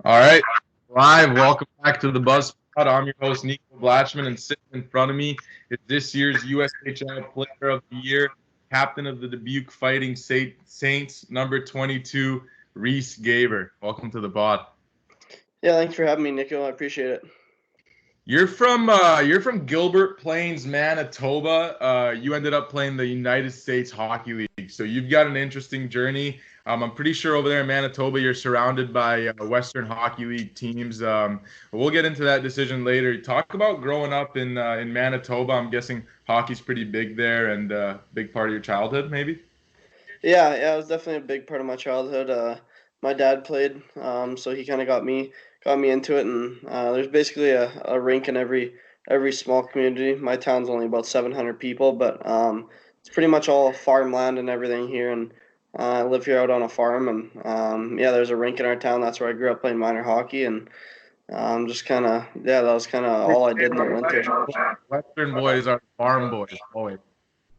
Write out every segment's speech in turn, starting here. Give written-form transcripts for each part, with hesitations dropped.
All right, live. Welcome back to the Buzz Pod. I'm your host, Nico Blatchman, and sitting in front of me is this year's USHL Player of the Year, captain of the Dubuque Fighting Saints, number 22, Riese Gaber. Welcome to the pod. Yeah, thanks for having me, Nico. I appreciate it. You're from Gilbert Plains, Manitoba. You ended up playing the United States Hockey League, so you've got an interesting journey. I'm pretty sure over there in Manitoba, you're surrounded by Western Hockey League teams. But we'll get into that decision later. Talk about growing up in Manitoba. I'm guessing hockey's pretty big there and big part of your childhood, maybe. Yeah, it was definitely a big part of my childhood. My dad played, so he kind of got me into it, and there's basically a rink in every small community. My town's only about 700 people, but it's pretty much all farmland and everything here, and I live here out on a farm, and yeah, there's a rink in our town. That's where I grew up playing minor hockey, and just kind of yeah, that was kind of all I did in the winter. Western boys are farm boys, always.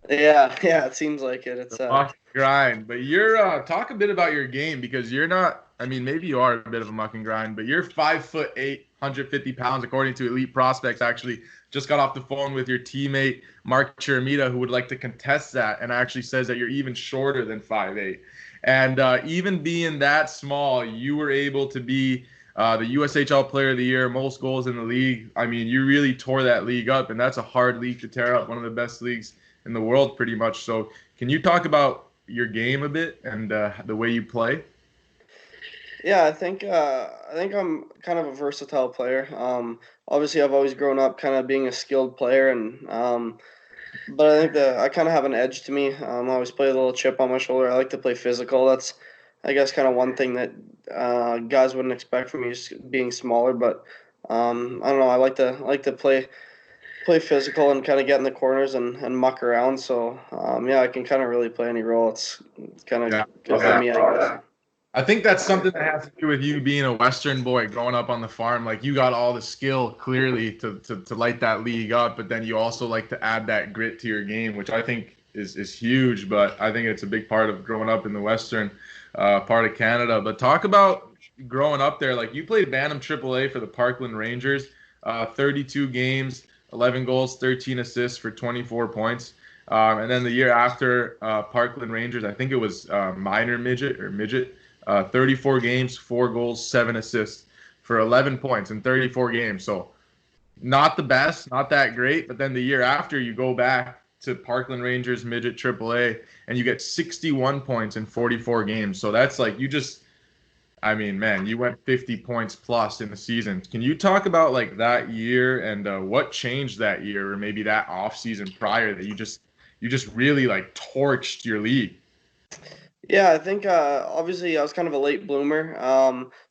Yeah, it seems like it. The It's muck and grind. But you're talk a bit about your game because you're not. I mean, maybe you are a bit of a muck and grind, but you're 5'8", 150 pounds, according to Elite Prospects. Actually, just got off the phone with your teammate Mark Chiramita, who would like to contest that, and actually says that you're even shorter than 5'8". And even being that small, you were able to be the USHL Player of the Year, most goals in the league. I mean, you really tore that league up, and that's a hard league to tear up. One of the best leagues in the world, pretty much. So, can you talk about your game a bit and the way you play? Yeah, I think I'm kind of a versatile player. Obviously, I've always grown up kind of being a skilled player, and but I think that I kind of have an edge to me. I always play a little chip on my shoulder. I like to play physical. That's, I guess, kind of one thing that guys wouldn't expect from me, just being smaller. But I don't know. I like to play physical and kind of get in the corners and muck around. So yeah, I can kind of really play any role. It's kind of Yeah, good for me, I guess. I think that's something that has to do with you being a Western boy growing up on the farm. Like you got all the skill clearly to light that league up, but then you also like to add that grit to your game, which I think is huge. But I think it's a big part of growing up in the Western part of Canada. But talk about growing up there. Like you played Bantam AAA for the Parkland Rangers, 32 games, 11 goals, 13 assists for 24 points. And then the year after Parkland Rangers, I think it was minor midget. 34 games, 4 goals, 7 assists for 11 points in 34 games. So not the best, not that great. But then the year after, you go back to Parkland Rangers midget AAA and you get 61 points in 44 games. So that's like you just, I mean, man, you went 50 points plus in the season. Can you talk about like that year and what changed that year, or maybe that off season prior that you just really like torched your league? Yeah, I think obviously I was kind of a late bloomer.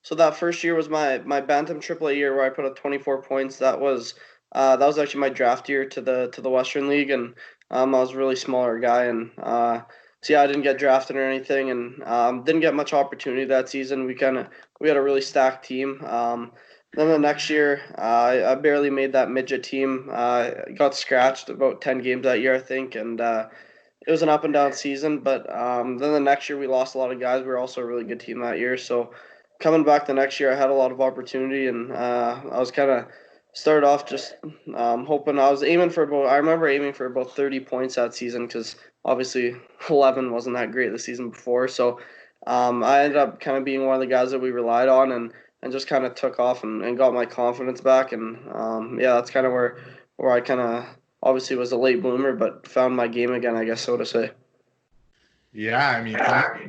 So that first year was my Bantam AAA year where I put up 24 points. That was actually my draft year to the Western League, and I was a really smaller guy, and so yeah, I didn't get drafted or anything, and didn't get much opportunity that season. We had a really stacked team. Then the next year, I barely made that midget team. Got scratched about 10 games that year, I think, and it was an up and down season. But then the next year we lost a lot of guys. We were also a really good team that year. So coming back the next year, I had a lot of opportunity, and I was kind of started off just hoping. I was aiming for about. I remember aiming for about 30 points that season because obviously 11 wasn't that great the season before. So I ended up kind of being one of the guys that we relied on, and just kind of took off and got my confidence back. And yeah, that's kind of where I kind of obviously was a late bloomer, but found my game again, I guess so to say. Yeah, I mean, talk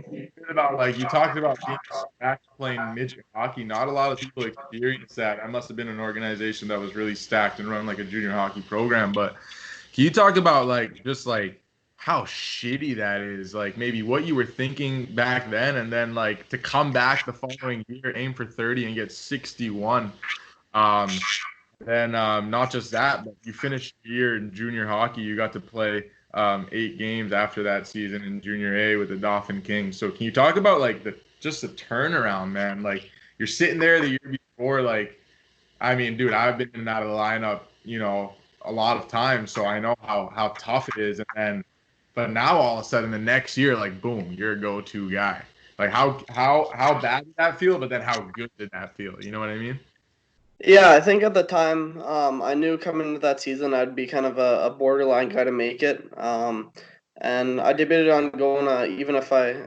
about like you talked about being back playing midget hockey. Not a lot of people experience that. That must have been an organization that was really stacked and run like a junior hockey program. But can you talk about like just like how shitty that is? Like maybe what you were thinking back then, and then like to come back the following year, aim for 30 and get 61. Um, then not just that, but you finished the year in junior hockey. You got to play 8 games after that season in junior A with the Dauphin Kings. So can you talk about like the just the turnaround, man? Like you're sitting there the year before, like I mean, dude, I've been in and out of the lineup, a lot of times, so I know how tough it is. And then, but now all of a sudden the next year, like boom, you're a go-to guy. Like how bad did that feel, but then how good did that feel? You know what I mean? Yeah, I think at the time, I knew coming into that season I'd be kind of a borderline guy to make it. And I debated on going, even if I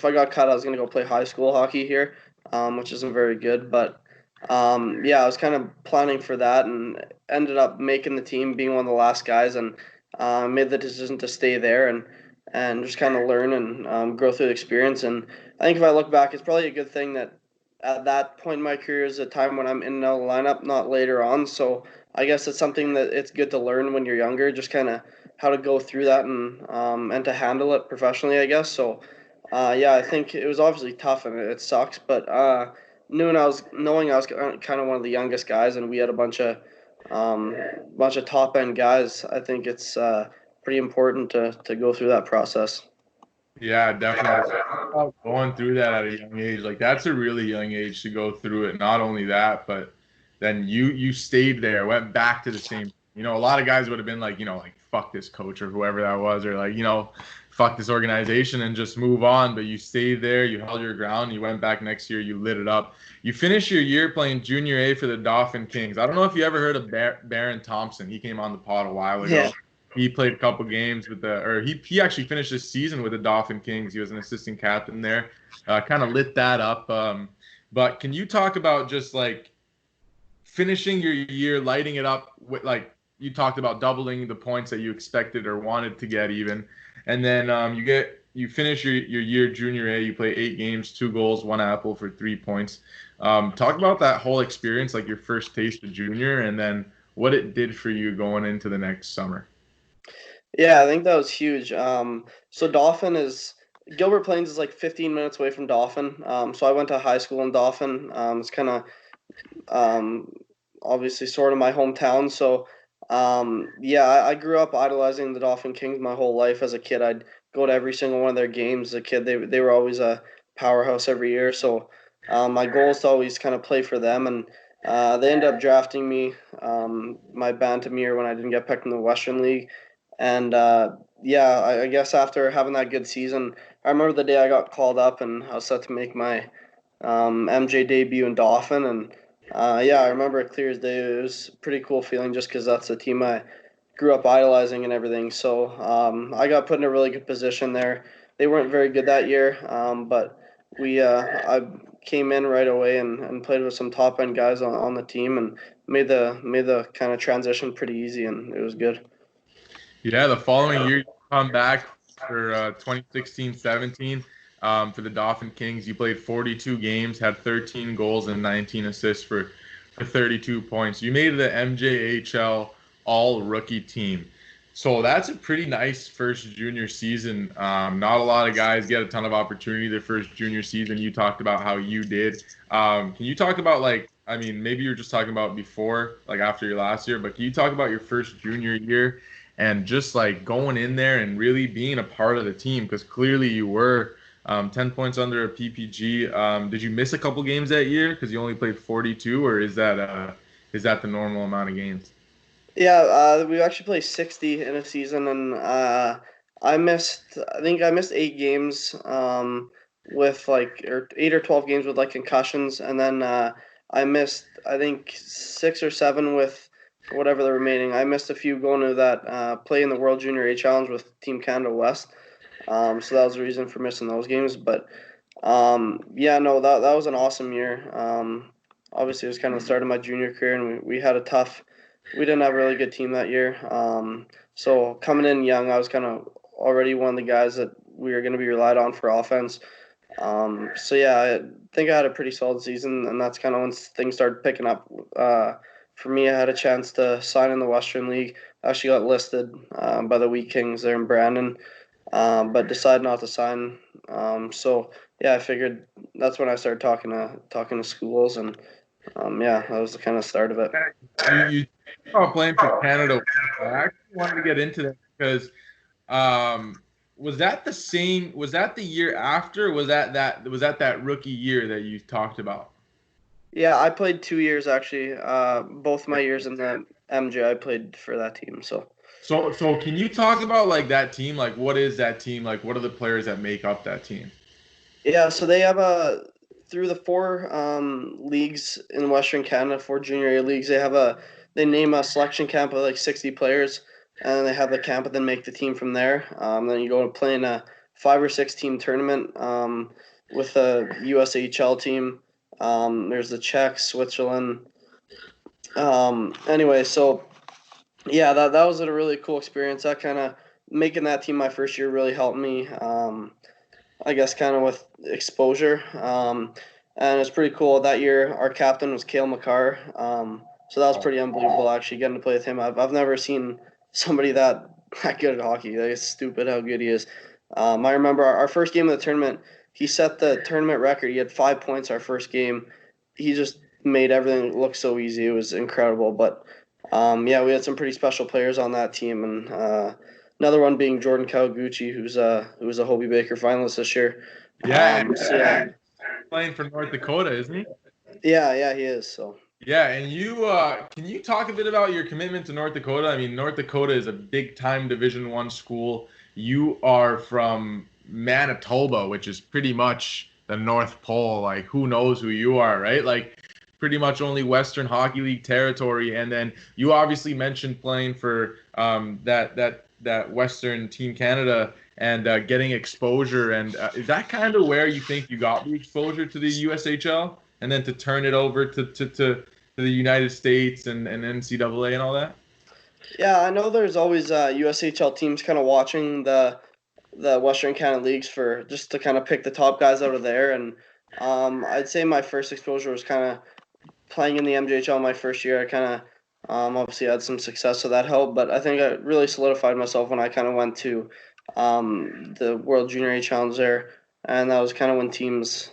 got cut, I was gonna go play high school hockey here, which isn't very good. But yeah, I was kind of planning for that, and ended up making the team, being one of the last guys, and made the decision to stay there and just kind of learn and grow through the experience. And I think if I look back, it's probably a good thing that at that point in my career is a time when I'm in and out of the lineup, not later on. So I guess it's something that it's good to learn when you're younger, just kind of how to go through that and to handle it professionally, I guess. So yeah, I think it was obviously tough and it sucks, but knowing I was kind of one of the youngest guys, and we had a bunch of top end guys. I think it's pretty important to go through that process. Yeah, definitely. Going through that at a young age, like that's a really young age to go through it. Not only that, but then you stayed there, went back to the same. You know, a lot of guys would have been like, like fuck this coach or whoever that was, or like, fuck this organization and just move on. But you stayed there, you held your ground, you went back next year, you lit it up. You finished your year playing Junior A for the Dauphin Kings. I don't know if you ever heard of Baron Thompson. He came on the pod a while ago. Yeah. He played a couple games he actually finished his season with the Dauphin Kings. He was an assistant captain there. Kind of lit that up. But can you talk about just like finishing your year, lighting it up with, like you talked about, doubling the points that you expected or wanted to get even, and then you finish your year Junior A. You play 8 games, 2 goals, 1 apple for 3 points. Talk about that whole experience, like your first taste of junior, and then what it did for you going into the next summer. Yeah, I think that was huge. So Gilbert Plains is like 15 minutes away from Dauphin. So I went to high school in Dauphin. It's kind of um, obviously sort of my hometown. So yeah, I grew up idolizing the Dauphin Kings my whole life. As a kid, I'd go to every single one of their games. As a kid, they were always a powerhouse every year. So my goal is to always kind of play for them, and they ended up drafting me my bantam year when I didn't get picked in the Western League. And yeah, I guess after having that good season, I remember the day I got called up and I was set to make my MJ debut in Dauphin. And yeah, I remember it clear as day. It was a pretty cool feeling just because that's the team I grew up idolizing and everything. So I got put in a really good position there. They weren't very good that year, but I came in right away and played with some top end guys on the team and made the kind of transition pretty easy, and it was good. Yeah, the following year you come back for 2016-17 for the Dauphin Kings. You played 42 games, had 13 goals and 19 assists for 32 points. You made the MJHL All Rookie Team. So that's a pretty nice first junior season. Not a lot of guys get a ton of opportunity their first junior season. You talked about how you did. Can you talk about, like, I mean, maybe you were just talking about before, like after your last year, but can you talk about your first junior year and just like going in there and really being a part of the team? Because clearly you were 10 points under a PPG. Did you miss a couple games that year because you only played 42, or is that the normal amount of games? Yeah, we actually played 60 in a season, and I think I missed 8 games, with like, or 8 or 12 games with like concussions, and then I missed, I think, 6 or 7 with whatever the remaining. I missed a few going to that play in the World Junior A Challenge with Team Canada West. So that was the reason for missing those games. But yeah, no, that was an awesome year. Obviously, it was kind of the start of my junior career, and we had a tough. We didn't have a really good team that year. So coming in young, I was kind of already one of the guys that we were going to be relied on for offense. So yeah, I think I had a pretty solid season, and that's kind of when things started picking up. For me, I had a chance to sign in the Western League. I actually got listed by the Wheat Kings there in Brandon, but decided not to sign. So yeah, I figured that's when I started talking to schools, and yeah, that was the kind of start of it. You talk about playing for Canada. I actually wanted to get into that because um, was that the same? Was that the year after? Was that rookie year that you talked about? Yeah, I played 2 years actually. Both my years in the MJ, I played for that team. So So can you talk about like that team? Like, what is that team? Like, what are the players that make up that team? Yeah, so they have through the four leagues in Western Canada, four junior A leagues. They name a selection camp of like 60 players, and they have the camp and then make the team from there. Then you go to play in a 5 or 6 team tournament with a USHL team. There's the Czech, Switzerland. Anyway, so yeah, that was a really cool experience. That kind of making that team my first year really helped me. I guess kind of with exposure. And it's pretty cool. That year, our captain was Cale McCarr. So that was pretty unbelievable actually getting to play with him. I've never seen somebody that good at hockey. Like, it's stupid how good he is. I remember our first game of the tournament. He set the tournament record. He had 5 points our first game. He just made everything look so easy. It was incredible. But yeah, we had some pretty special players on that team, and another one being Jordan Kawaguchi, who's a Hobie Baker finalist this year. Yeah, So yeah, playing for North Dakota, isn't he? yeah, he is. So Yeah, and you can you talk a bit about your commitment to North Dakota? I mean, North Dakota is a big time Division I school. You are from Manitoba, which is pretty much the North Pole. Like, who knows who you are, right? Like, pretty much only Western Hockey League territory. And then you obviously mentioned playing for that Western Team Canada and getting exposure. And is that kind of where you think you got the exposure to the USHL? And then to turn it over to the United States and NCAA and all that? yeah, I know there's always USHL teams kind of watching the Western Canada leagues for just to kind of pick the top guys out of there. And I'd say my first exposure was kind of playing in the MJHL my first year. I kind of obviously had some success, so that helped. But I think I really solidified myself when I kind of went to the World Junior A Challenge there, and that was kind of when teams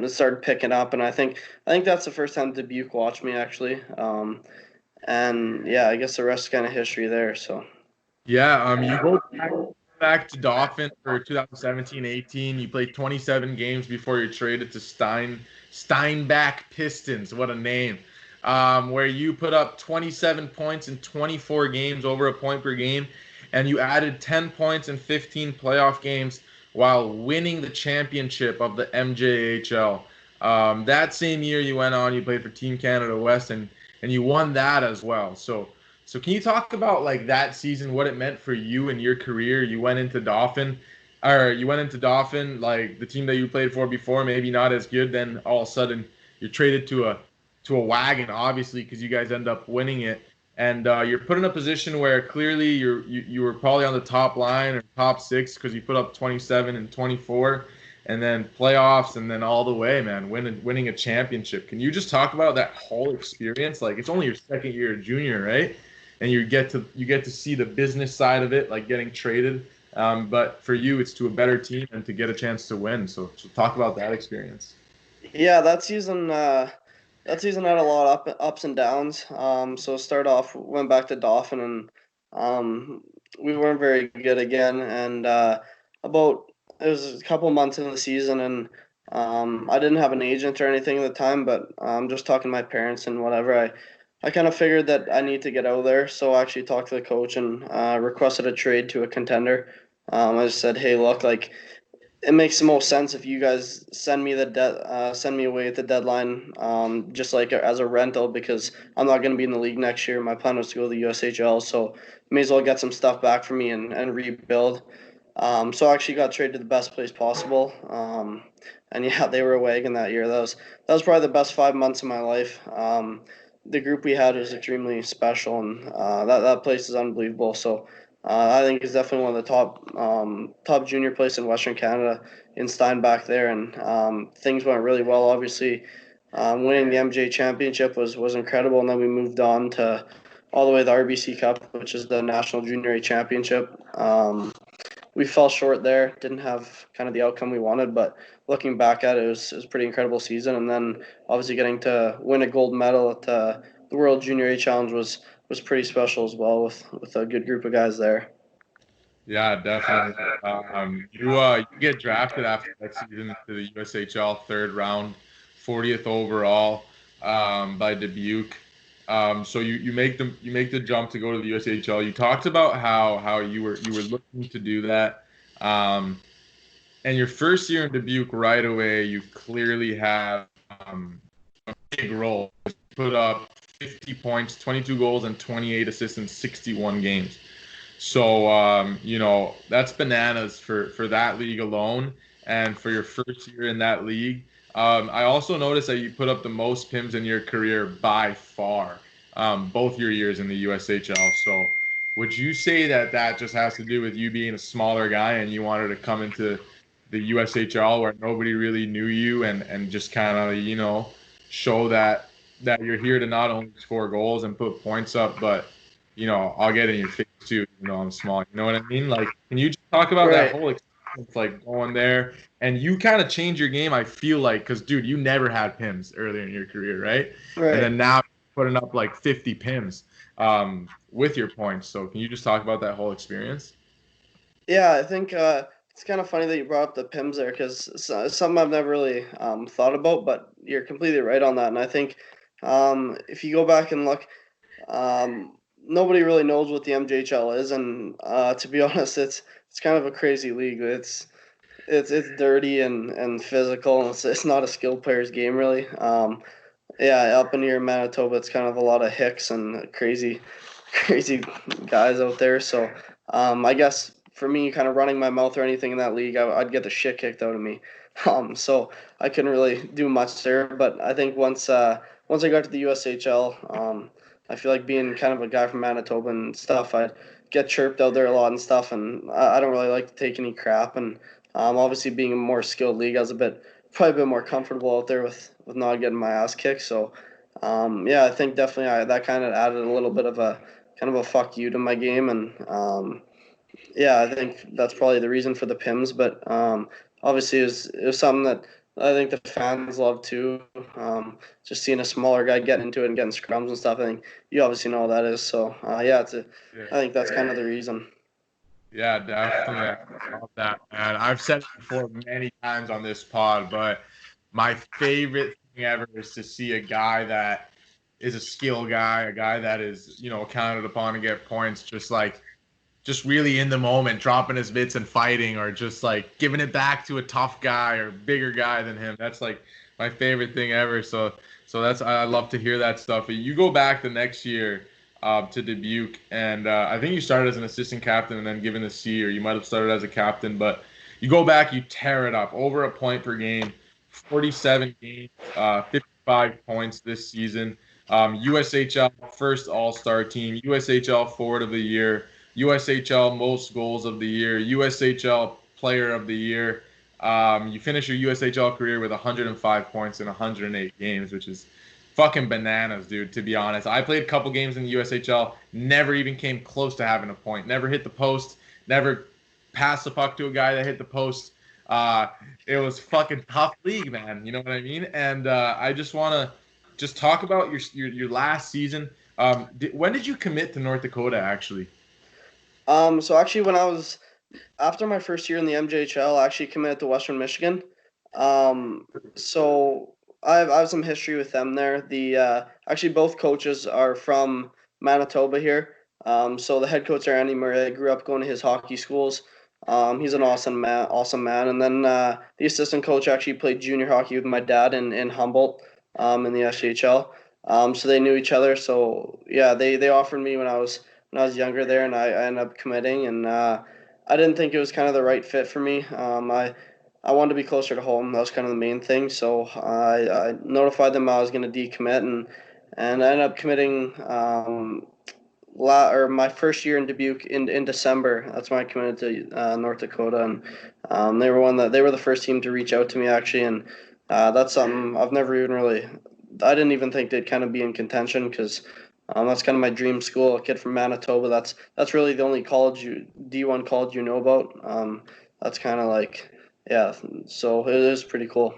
started picking up. And I think that's the first time Dubuque watched me actually. And yeah, I guess the rest is kind of history there. So. Yeah, you go back to Dauphin for 2017-18. You played 27 games before you're traded to Steinbach Pistons. What a name. Where you put up 27 points in 24 games, over a point per game, and you added 10 points in 15 playoff games while winning the championship of the MJHL. That same year, you went on, you played for Team Canada West, and you won that as well. So can you talk about like that season, what it meant for you and your career? You went into Dauphin, like the team that you played for before, maybe not as good. Then all of a sudden you're traded to a wagon, obviously, because you guys end up winning it, and you're put in a position where clearly you were probably on the top line or top six because you put up 27 and 24, and then playoffs, and then all the way, man, winning a championship. Can you just talk about that whole experience? Like, it's only your second year of junior, right? And you get to see the business side of it, like getting traded. But for you, it's to a better team and to get a chance to win. So talk about that experience. Yeah, that season had a lot of ups and downs. So start off, went back to Dauphin, and we weren't very good again. And about it was a couple months into the season, and I didn't have an agent or anything at the time, but just talking to my parents and whatever, I kind of figured that I need to get out of there. So I actually talked to the coach and requested a trade to a contender. I just said, hey, look, like it makes the most sense if you guys send me away at the deadline, just like as a rental because I'm not going to be in the league next year. My plan was to go to the USHL, so may as well get some stuff back for me and rebuild. So I actually got traded to the best place possible. And yeah, they were a wagon that year. That was probably the best 5 months of my life. The group we had was extremely special, and that place is unbelievable. So I think it's definitely one of the top junior places in Western Canada in Steinbach there, and things went really well. Obviously, winning the MJ championship was incredible, and then we moved on to all the way to the RBC Cup, which is the National Junior A Championship. We fell short there, didn't have kind of the outcome we wanted, but looking back at it, it was a pretty incredible season. And then obviously getting to win a gold medal at the World Junior A Challenge was pretty special as well with a good group of guys there. Yeah, definitely. You get drafted after that season to the USHL third round, 40th overall, by Dubuque. So you make the jump to go to the USHL. You talked about how you were looking to do that. Um, And your first year in Dubuque, right away, you clearly have a big role. You put up 50 points, 22 goals, and 28 assists in 61 games. So that's bananas for that league alone, and for your first year in that league. I also noticed that you put up the most PIMs in your career by far, both your years in the USHL. So would you say that that just has to do with you being a smaller guy and you wanted to come into the USHL where nobody really knew you, and just kind of show that you're here to not only score goals and put points up, but I'll get in your face too, I'm small. You know what I mean? Like, can you just talk about that Right, whole experience, like going there, and you kind of change your game? I feel like, because dude, you never had PIMs earlier in your career, right? And right. then now you're putting up like 50 PIMs with your points. So can you just talk about that whole experience? Yeah, I think it's kind of funny that you brought up the PIMS there because it's something I've never really thought about, but you're completely right on that. And I think if you go back and look, nobody really knows what the MJHL is, and to be honest, it's kind of a crazy league. It's dirty and physical, and it's not a skilled player's game really. Yeah, up in here in Manitoba, it's kind of a lot of hicks and crazy, crazy guys out there. So, I guess for me, kind of running my mouth or anything in that league, I'd get the shit kicked out of me. So I couldn't really do much there. But I think once I got to the USHL, I feel like being kind of a guy from Manitoba and stuff, I'd get chirped out there a lot and stuff, and I don't really like to take any crap. And obviously, being a more skilled league, I was probably a bit more comfortable out there with not getting my ass kicked. So, yeah, I think definitely that kind of added a little bit of a kind of a fuck you to my game, and yeah, I think that's probably the reason for the PIMS. But obviously, it was something that I think the fans love too. Just seeing a smaller guy getting into it and getting scrums and stuff. I think you obviously know what that is. So yeah, Yeah. I think that's kind of the reason. Yeah, definitely. I love that, man. I've said it before many times on this pod, but my favorite thing ever is to see a guy that is a skill guy, a guy that is, counted upon to get points, just really in the moment, dropping his mitts and fighting, or just like giving it back to a tough guy or bigger guy than him. That's like my favorite thing ever. So that's I love to hear that stuff. You go back the next year to Dubuque, and I think you started as an assistant captain and then given a C, or you might have started as a captain, but you go back, you tear it up, over a point per game, 47 games, 55 points this season. USHL first All Star team, USHL Forward of the Year. USHL most goals of the year, USHL Player of the Year. You finish your USHL career with 105 points in 108 games, which is fucking bananas, dude. To be honest, I played a couple games in the USHL, never even came close to having a point. Never hit the post, never passed the puck to a guy that hit the post. Uh, it was fucking tough league, man. You know what I mean? And I just want to just talk about your last season. When did you commit to North Dakota, actually? So actually, when I was after my first year in the MJHL, I actually committed to Western Michigan. So I have some history with them there. The actually both coaches are from Manitoba here. So the head coach there, Andy Murray, I grew up going to his hockey schools. He's an awesome man. And then the assistant coach actually played junior hockey with my dad in Humboldt, in the SHL. So they knew each other. So yeah, they offered me when I was younger there, and I ended up committing, and I didn't think it was kind of the right fit for me. I wanted to be closer to home. That was kind of the main thing. So I notified them I was going to decommit, and I ended up committing or my first year in Dubuque in December. That's when I committed to North Dakota, and they were the first team to reach out to me actually, and that's something I've never even really. I didn't even think they'd kind of be in contention because that's kind of my dream school. A kid from Manitoba. That's really the only D1 college you know about. That's kind of like yeah. So it is pretty cool.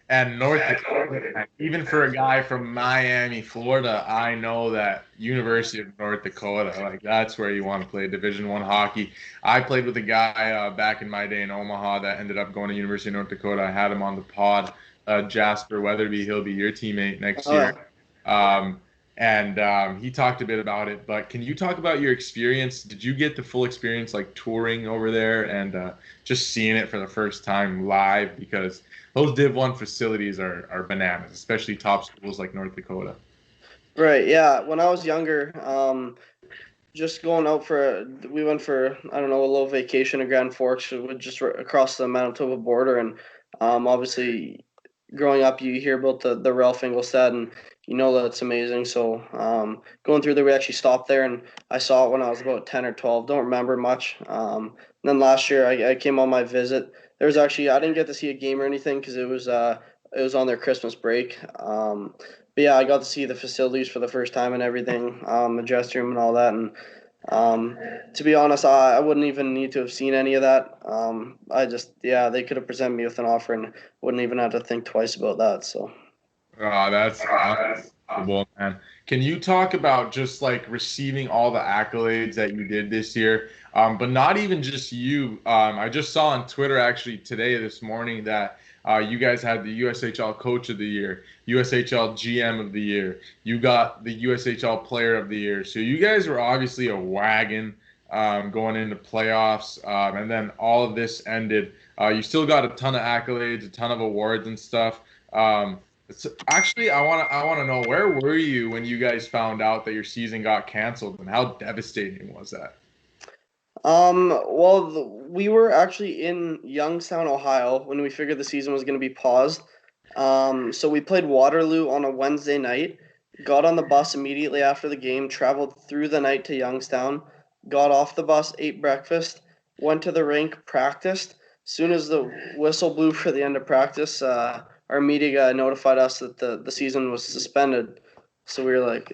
And North Dakota, man, even for a guy from Miami, Florida, I know that University of North Dakota, like that's where you want to play Division One hockey. I played with a guy back in my day in Omaha that ended up going to University of North Dakota. I had him on the pod, Jasper Weatherby. He'll be your teammate next year. Oh, Um, and he talked a bit about it. But can you talk about your experience? Did you get the full experience like touring over there and just seeing it for the first time live? Because those Div 1 facilities are bananas, especially top schools like North Dakota. Right. Yeah. When I was younger, just going out we went for, I don't know, a little vacation in Grand Forks, just across the Manitoba border, and obviously growing up, you hear about the Ralph Engelstad, and you know that it's amazing. So going through there, we actually stopped there, and I saw it when I was about 10 or 12. Don't remember much. And then last year, I came on my visit. There was actually, I didn't get to see a game or anything because it was on their Christmas break. But yeah, I got to see the facilities for the first time and everything, the dressing room and all that. And um, to be honest, I wouldn't even need to have seen any of that. Yeah, they could have presented me with an offer and wouldn't even have to think twice about that. So. Oh, that's unbelievable, man. Can you talk about just like receiving all the accolades that you did this year? But not even just you. I just saw on Twitter actually today, this morning, that you guys had the USHL Coach of the Year, USHL GM of the Year. You got the USHL Player of the Year. So you guys were obviously a wagon going into playoffs. And then all of this ended. You still got a ton of accolades, a ton of awards and stuff. Actually, I want to know, where were you when you guys found out that your season got canceled, and how devastating was that? Well, we were actually in Youngstown, Ohio when we figured the season was going to be paused. So we played Waterloo on a Wednesday night, got on the bus immediately after the game, traveled through the night to Youngstown, got off the bus, ate breakfast, went to the rink, practiced. Soon as the whistle blew for the end of practice, our media guy notified us that the season was suspended. So we were like,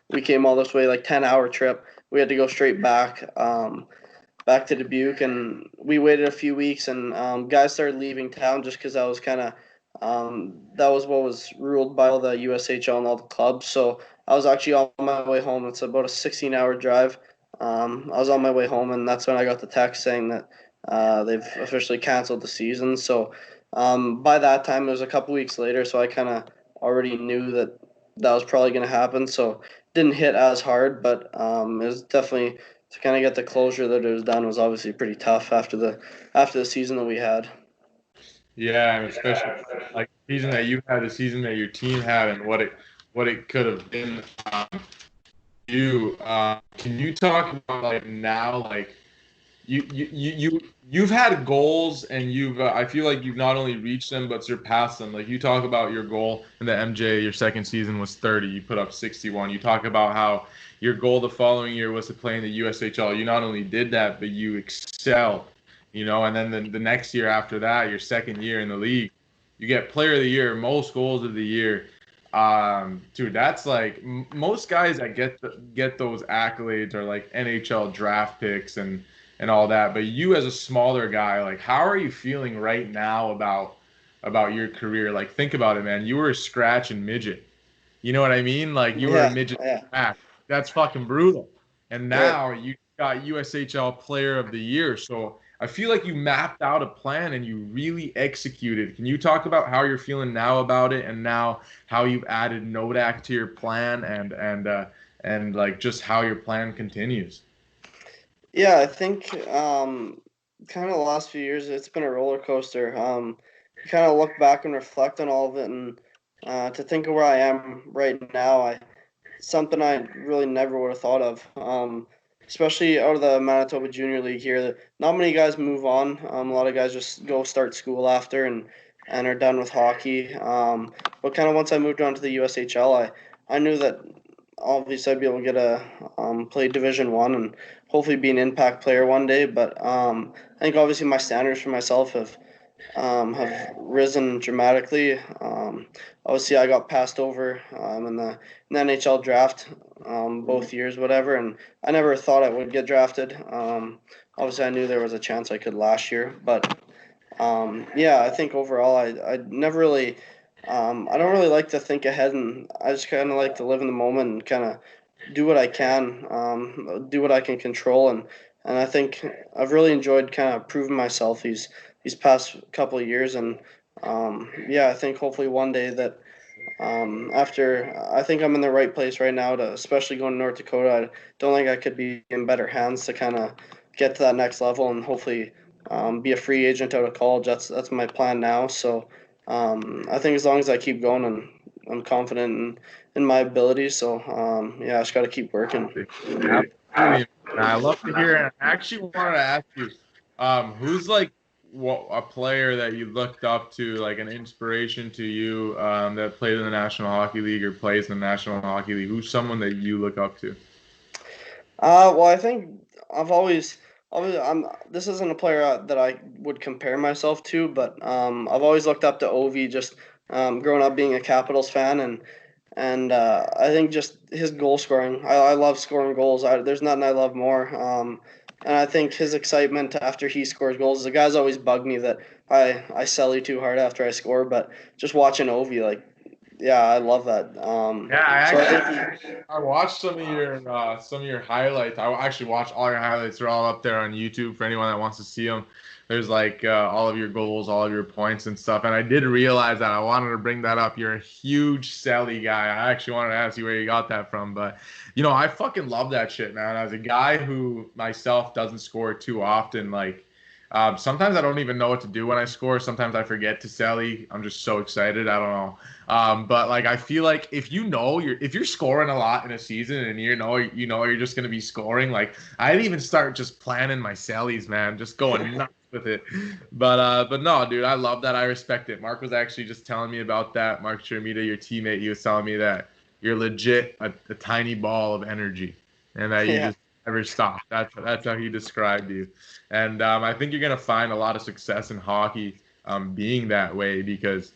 we came all this way, like 10-hour trip. We had to go straight back to Dubuque, and we waited a few weeks, and guys started leaving town just because that was kind of that was what was ruled by all the USHL and all the clubs. So I was actually on my way home. It's about a 16-hour drive. I was on my way home, and that's when I got the text saying that they've officially canceled the season. So by that time, it was a couple weeks later, so I kind of already knew that that was probably going to happen. So didn't hit as hard, but it was definitely, to kind of get the closure that it was done, was obviously pretty tough after the season that we had. Yeah, and especially like the season that you had, the season that your team had, and what it could have been. You can you talk about like now, like you've had goals, and you've I feel like you've not only reached them but surpassed them. Like you talk about your goal in the MJ, your second season was 30. You put up 61. You talk about how your goal the following year was to play in the USHL. You not only did that, but you excelled. And then the next year after that, your second year in the league, you get Player of the Year, most goals of the year. Dude, that's like most guys that get those accolades are like NHL draft picks and all that. But you, as a smaller guy, like how are you feeling right now about your career? Like think about it, man. You were a scratch and midget. You know what I mean? Like you were a Yeah, midget yeah, scratch. That's fucking brutal. And right. now you got USHL Player of the Year. So I feel like you mapped out a plan and you really executed. Can you talk about how you're feeling now about it, and now how you've added Nodak to your plan, and like just how your plan continues? Yeah, I think kind of the last few years it's been a roller coaster. You kind of look back and reflect on all of it, and to think of where I am right now, I something I really never would have thought of. Especially out of the Manitoba Junior League here, not many guys move on. A lot of guys just go start school after and are done with hockey. But kind of once I moved on to the USHL, I knew that obviously I'd be able to get a play Division One and hopefully be an impact player one day. But I think obviously my standards for myself have risen dramatically. Obviously, I got passed over in the NHL draft both years, whatever, and I never thought I would get drafted. Obviously, I knew there was a chance I could last year, but yeah, I think overall, I never really. I don't really like to think ahead, and I just kind of like to live in the moment and kind of do what I can, do what I can control, and I think I've really enjoyed kind of proving myself these past couple of years, and yeah, I think hopefully one day that After I think I'm in the right place right now to, especially going to North Dakota. I don't think I could be in better hands to kind of get to that next level and hopefully be a free agent out of college. That's my plan now. So I think as long as I keep going and I'm confident in my abilities. So yeah, I just got to keep working. Absolutely. I love to hear it. I actually wanted to ask you, who's like a player that you looked up to, like an inspiration to you, that played in the National Hockey League or plays in the National Hockey League? Who's someone that you look up to? Well, I think I've always, this isn't a player that I would compare myself to, but I've always looked up to Ovi just growing up being a Capitals fan, and I think just his goal scoring. I love scoring goals. There's nothing I love more. And I think his excitement after he scores goals. The guys always bug me that I sell you too hard after I score, but just watching Ovi, like, yeah, I love that. Yeah, I So I actually think I watched some of your highlights. I actually watched all your highlights. They're all up there on YouTube for anyone that wants to see them. There's like all of your goals, all of your points and stuff. And I did realize that. I wanted to bring that up. You're a huge Selly guy. I actually wanted to ask you where you got that from, but I fucking love that shit, man. As a guy who myself doesn't score too often, like. Sometimes I don't even know what to do when I score. Sometimes I forget to Selly. I'm just so excited. I don't know. But like I feel like if you're scoring a lot in a season and you're just gonna be scoring, like I'd even start just planning my sellies, man, just going nuts with it. But no, dude, I love that. I respect it. Mark was actually just telling me about that. Mark Chermita, your teammate, he was telling me that you're legit a tiny ball of energy, and that you yeah. just never stop. That's how he described you. And I think you're gonna find a lot of success in hockey, being that way because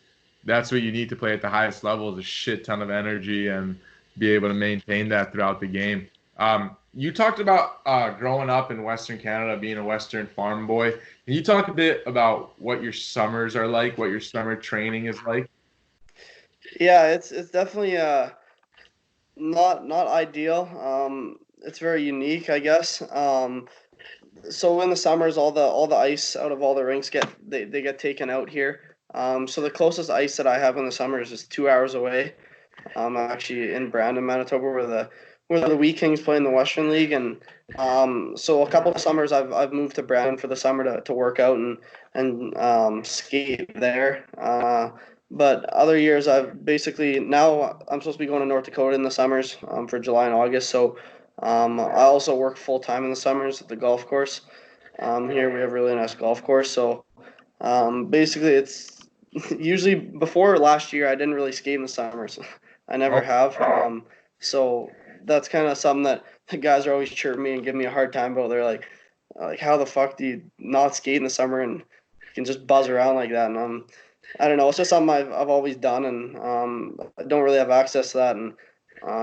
that's what you need to play at the highest level is a shit ton of energy and be able to maintain that throughout the game. You talked about growing up in Western Canada, being a Western farm boy. Can you talk a bit about what your summers are like, what your summer training is like? Yeah, it's definitely not ideal. It's very unique, I guess. So in the summers, all the ice out of all the rinks they get taken out here. So the closest ice that I have in the summers is 2 hours away. I'm actually in Brandon, Manitoba, where the Wee Kings play in the Western League, and so a couple of summers I've moved to Brandon for the summer to work out and skate there. But other years I've basically now I'm supposed to be going to North Dakota in the summers for July and August. So I also work full time in the summers at the golf course. Here we have a really nice golf course. So basically it's usually before last year I didn't really skate in the summers. I never Oh, have. So that's kind of something that the guys are always chirping me and giving me a hard time about. They're like, how the fuck do you not skate in the summer and you can just buzz around like that? And I don't know. It's just something I've always done, and I don't really have access to that, and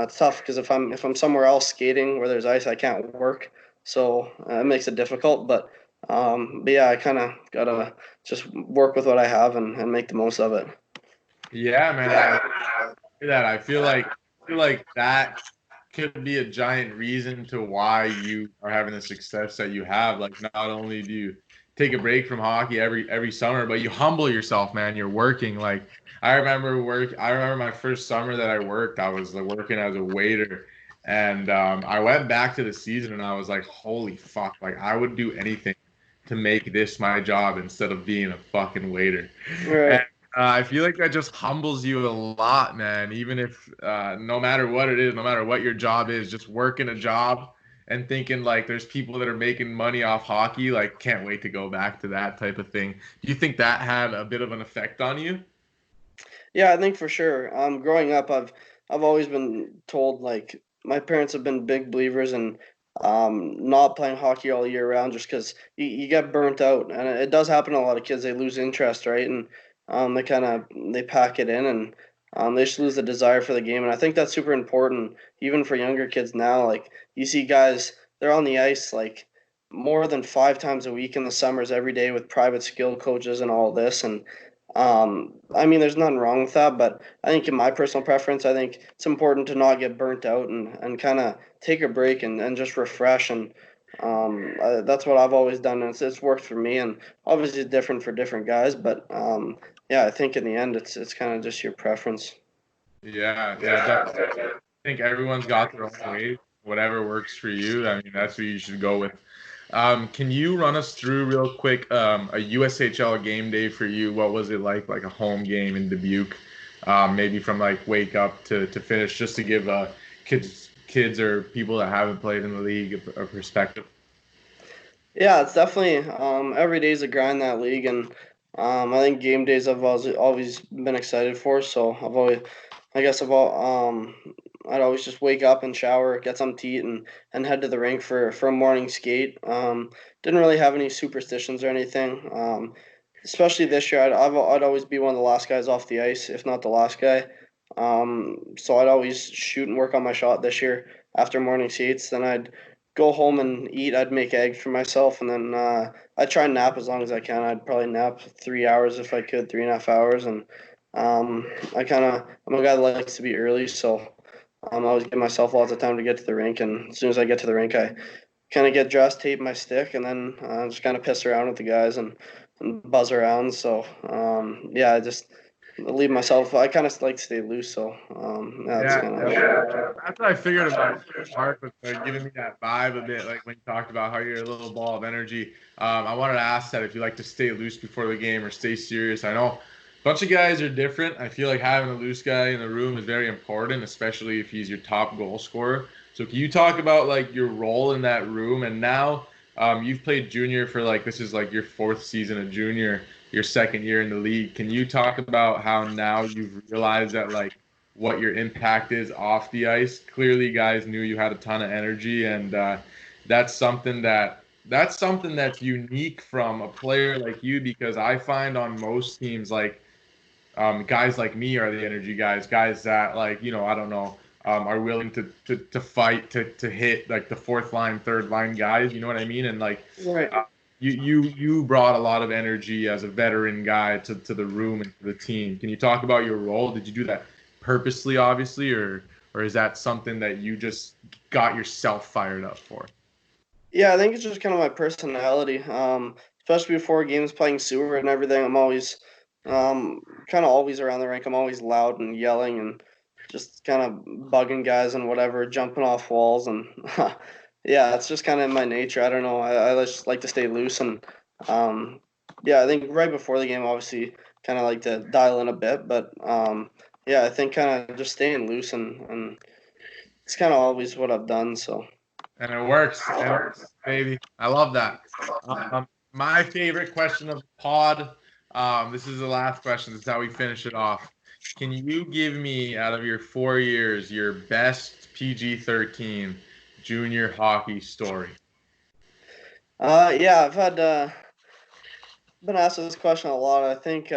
it's tough because if I'm somewhere else skating where there's ice, I can't work, so it makes it difficult. But yeah, I kind of gotta just work with what I have and make the most of it. yeah, man. I hear that. I feel like that could be a giant reason to why you are having the success that you have. Like not only do you take a break from hockey every summer, but you humble yourself, man. You're working. Like I remember my first summer that I worked, I was like working as a waiter. And I went back to the season and I was like, holy fuck, like I would do anything to make this my job instead of being a fucking waiter. And Right. I feel like that just humbles you a lot, man. Even if no matter what it is, no matter what your job is, just working a job and thinking like there's people that are making money off hockey, like can't wait to go back to that type of thing. Do you think that had a bit of an effect on you? Yeah, I think for sure. Growing up, I've always been told like my parents have been big believers in not playing hockey all year round just because you get burnt out, and it does happen to a lot of kids. They lose interest, right? And they pack it in, and they just lose the desire for the game. And I think that's super important, even for younger kids now. Like you see guys, they're on the ice like more than 5 times a week in the summers every day with private skill coaches and all this, and I mean, there's nothing wrong with that, but I think in my personal preference, I think it's important to not get burnt out and kind of take a break and just refresh. And that's what I've always done, and it's worked for me. And obviously, it's different for different guys, but yeah, I think in the end, it's kind of just your preference. Yeah, yeah, definitely. I think everyone's got their own way. Whatever works for you, I mean, that's what you should go with. Can you run us through real quick a USHL game day for you? What was it like a home game in Dubuque? Maybe from like wake up to finish, just to give kids or people that haven't played in the league a perspective. Yeah, it's definitely every day's a grind in that league, and I think game days I've always been excited for. So I've always, I guess about I'd always just wake up and shower, get some tea, and head to the rink for a morning skate. Didn't really have any superstitions or anything. Especially this year, I'd always be one of the last guys off the ice, if not the last guy. So I'd always shoot and work on my shot this year after morning skates. Then I'd go home and eat. I'd make eggs for myself, and then I'd try and nap as long as I can. I'd probably nap 3 hours if I could, 3.5 hours. And I'm a guy that likes to be early, so I always give myself lots of time to get to the rink. And as soon as I get to the rink, I kind of get dressed, tape my stick, and then just kind of piss around with the guys and buzz around. So yeah, I just leave myself. I kind of like to stay loose, so yeah, that's Yeah, kind yeah. of. That's what I figured about Mark was giving me that vibe a bit, like when you talked about how you're a little ball of energy. I wanted to ask that if you like to stay loose before the game or stay serious. I know a bunch of guys are different. I feel like having a loose guy in the room is very important, especially if he's your top goal scorer. So can you talk about like your role in that room? And now you've played junior for like this is like your fourth season of junior, your second year in the league. Can you talk about how now you've realized that like what your impact is off the ice? Clearly, guys knew you had a ton of energy, and that's something that's unique from a player like you because I find on most teams like guys like me are the energy guys that like I don't know are willing to fight to hit like the fourth line, third line guys. You know what I mean? And like Right. you brought a lot of energy as a veteran guy to the room and to the team. Can you talk about your role? Did you do that purposely, obviously, or is that something that you just got yourself fired up for? Yeah, I think it's just kind of my personality. Especially before games, playing sewer and everything. I'm always, kind of always around the rink. I'm always loud and yelling and just kind of bugging guys and whatever, jumping off walls and yeah, it's just kind of in my nature. I don't know. I just like to stay loose and yeah, I think right before the game, obviously, kind of like to dial in a bit, but yeah, I think kind of just staying loose and it's kind of always what I've done. So. And it works, baby. I love that. My favorite question of the pod. This is the last question. This is how we finish it off. Can you give me, out of your 4 years, your best PG-13 junior hockey story? Yeah, I've had been asked this question a lot. I think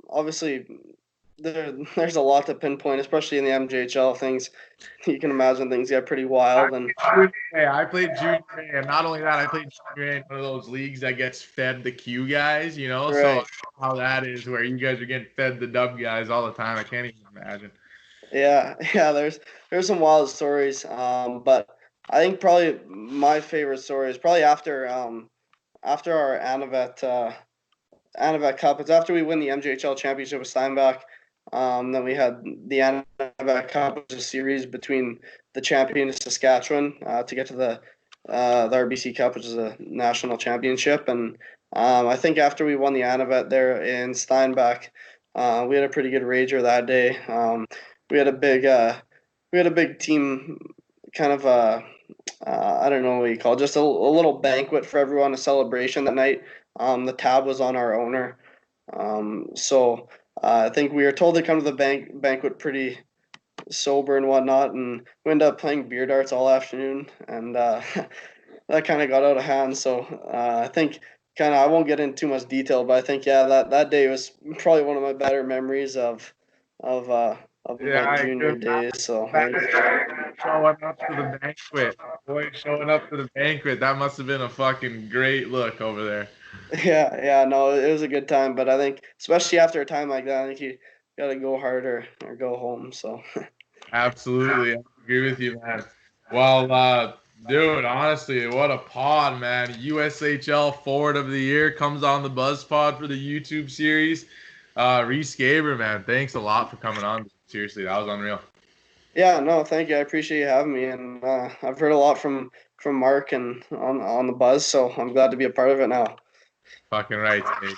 obviously there's a lot to pinpoint, especially in the MJHL things. You can imagine things get pretty I wild and I played junior A, and not only that, I played junior A in one of those leagues that gets fed the Q guys, So I right. know how that is, where you guys are getting fed the dub guys all the time. I can't even imagine. Yeah, yeah. There's some wild stories. But I think probably my favorite story is probably after our Anavet Cup. It's after we win the MJHL championship with Steinbach. Then we had the Anavet Cup, which is a series between the champion of Saskatchewan to get to the RBC Cup, which is a national championship. And I think after we won the Anavet there in Steinbach, we had a pretty good rager that day. We had a big we had a big team kind of I don't know what you call it, just a little banquet for everyone, a celebration that night. The tab was on our owner. So I think we were told to come to the banquet pretty sober and whatnot, and we ended up playing beer darts all afternoon, and that kind of got out of hand. So I think kind of I won't get into too much detail, but I think yeah, that day was probably one of my better memories of uh, of Yeah, my I junior could days. So I think. imagine showing up to the banquet. Boy, showing up to the banquet. That must have been a fucking great look over there. Yeah, yeah, no, it was a good time, but I think especially after a time like that, I think you gotta go harder or go home. So Absolutely. I agree with you, man. Well, dude, honestly, what a pod, man. USHL Forward of the Year comes on the Buzz Pod for the YouTube series. Reese Gaber, man, thanks a lot for coming on. Seriously, that was unreal. Yeah, no, thank you. I appreciate you having me, and I've heard a lot from Mark and on the buzz, so I'm glad to be a part of it now. Fucking right. Hey,